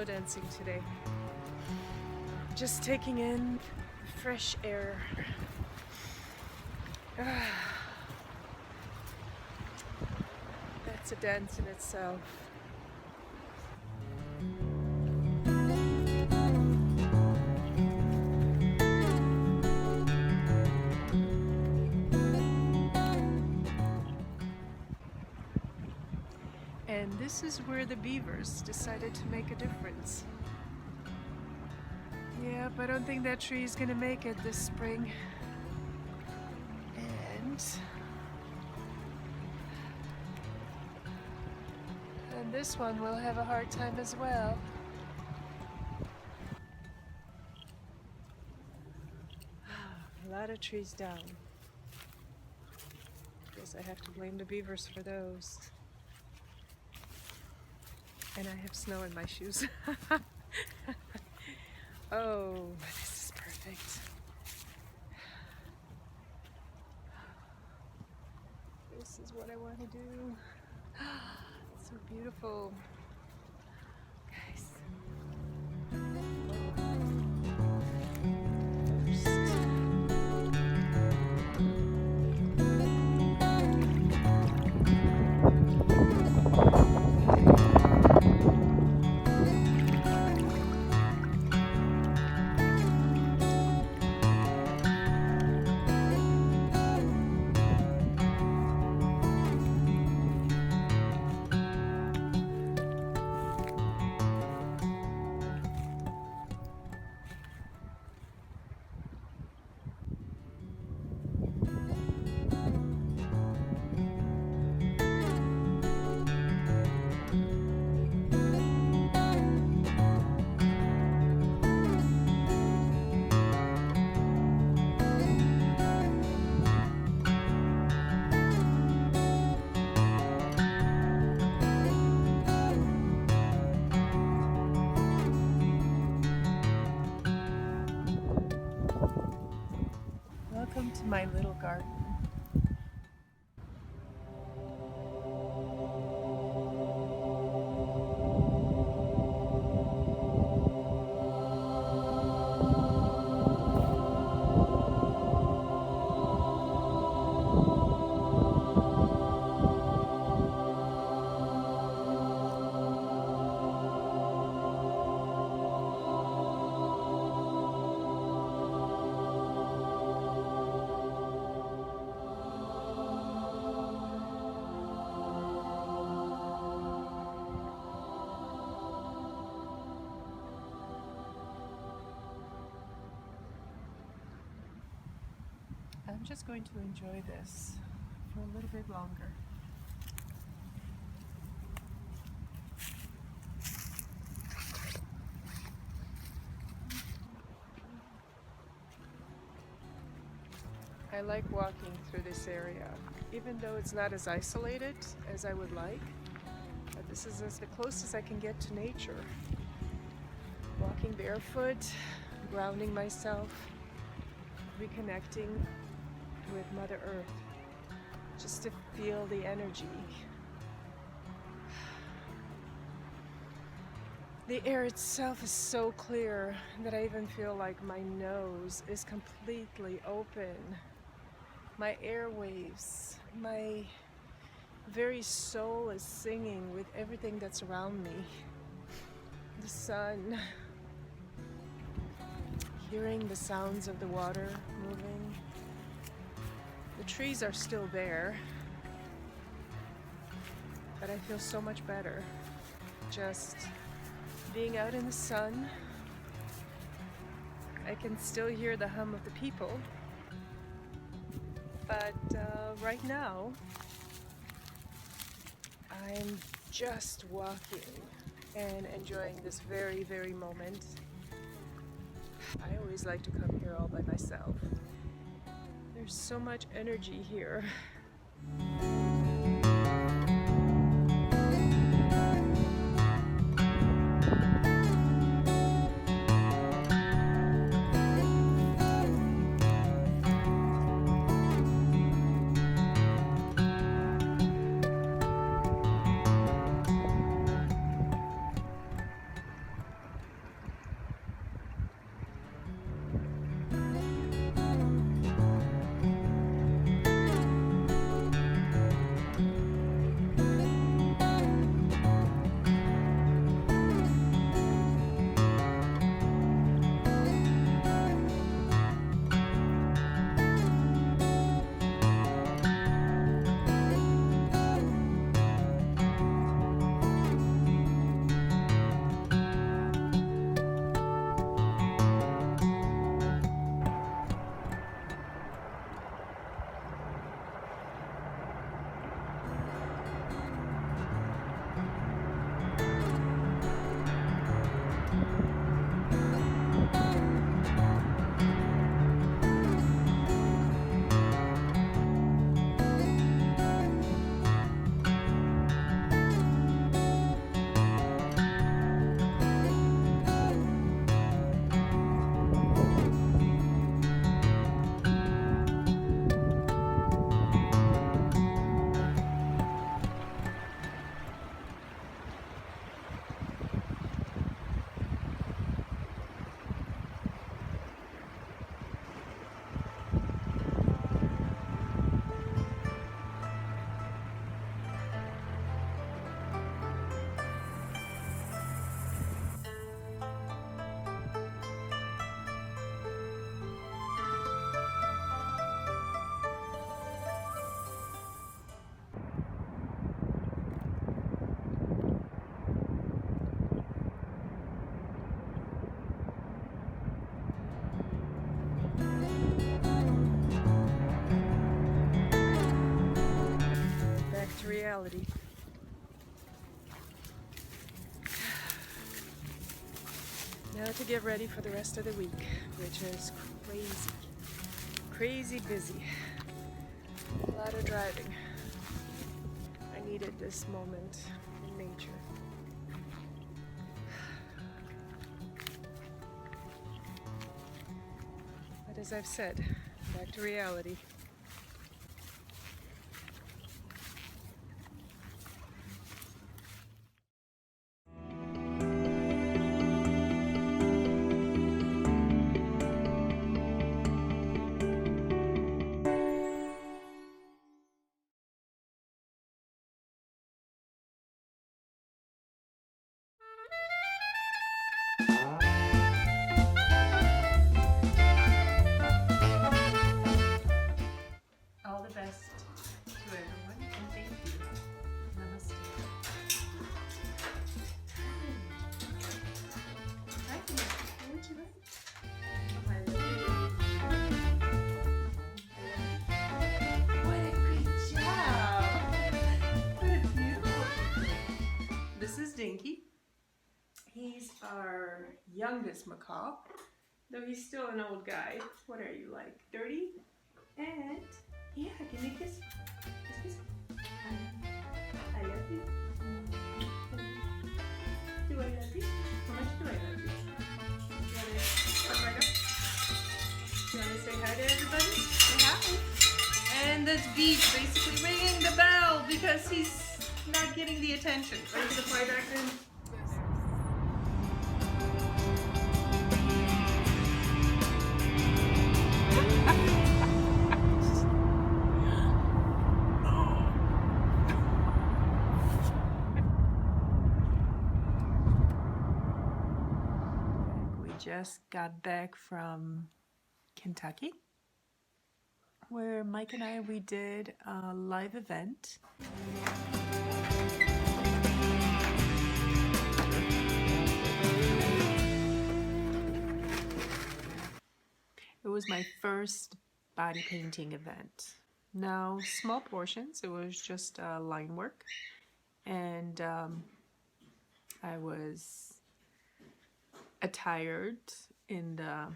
snow dancing today. Just taking in fresh air. That's a dance in itself. And this is where the beavers decided to make a difference. Yep, I don't think that tree is gonna make it this spring. And this one will have a hard time as well. A lot of trees down. Guess I have to blame the beavers for those. And I have snow in my shoes. Oh, this is perfect. This is what I want to do. It's so beautiful. Guys. Welcome to my little garden. I'm just going to enjoy this for a little bit longer. I like walking through this area, even though it's not as isolated as I would like. But this is as the closest I can get to nature. Walking barefoot, grounding myself, reconnecting with Mother Earth, just to feel the energy. The air itself is so clear that I even feel like my nose is completely open. My airwaves, my very soul is singing with everything that's around me. The sun, hearing the sounds of the water moving. The trees are still there, but I feel so much better just being out in the sun. I can still hear the hum of the people, but right now I'm just walking and enjoying this very, very moment. I always like to come here all by myself. There's so much energy here. reality. Now to get ready for the rest of the week, which is crazy busy. A lot of driving. I needed this moment in nature. But as I've said, back to reality. All the best to everyone, and thank you. Namaste. Hi, what would you like? I love you. What a great job! What a beautiful picture. This is Dinky. He's our youngest macaw, though he's still an old guy. What are you, like 30? And yeah, give me a kiss. Kiss, kiss. I love you. Do I love you? How much do I love you? You want to come right up? You want to say hi to everybody? Say hi. And that's Beach basically ringing the bell because he's not getting the attention. Ready to fly back in? Just got back from Kentucky, where Mike and we did a live event. It was my first body painting event. Now, small portions, it was just line work, and I was attired in the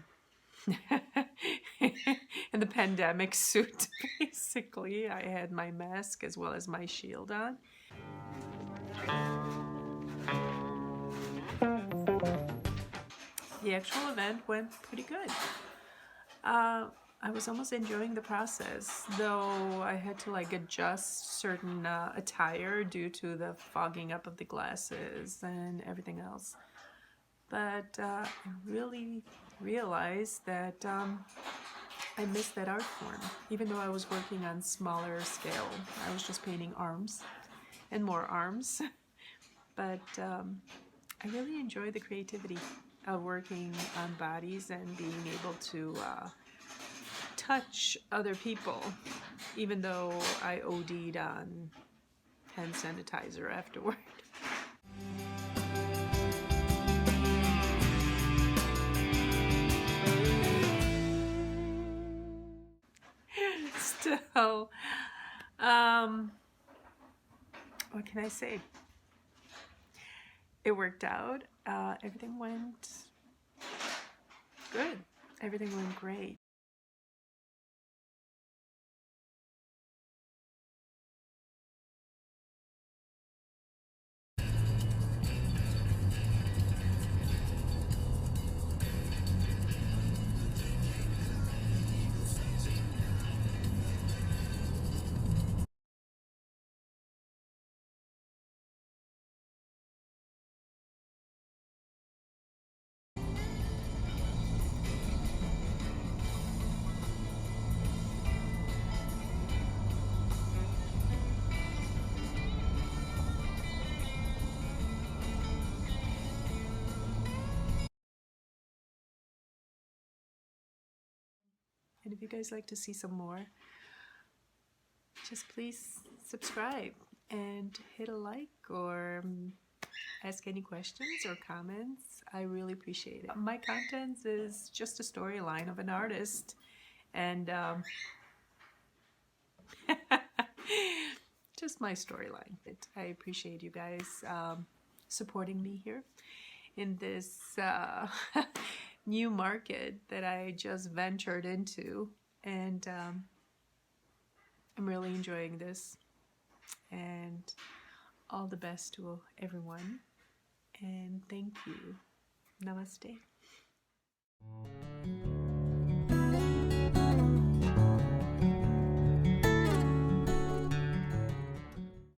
in the pandemic suit. Basically, I had my mask as well as my shield on. The actual event went pretty good. I was almost enjoying the process, though I had to adjust certain attire due to the fogging up of the glasses and everything else. But I really realized that I missed that art form. Even though I was working on smaller scale, I was just painting arms and more arms. But I really enjoy the creativity of working on bodies and being able to touch other people, even though I OD'd on hand sanitizer afterward. Still, what can I say? It worked out. Everything went good. Everything went great. And if you guys like to see some more, just please subscribe and hit a like or ask any questions or comments. I really appreciate it. My content is just a storyline of an artist, and just my storyline. I appreciate you guys supporting me here in this new market that I just ventured into, and I'm really enjoying this, and all the best to everyone, and thank you. Namaste.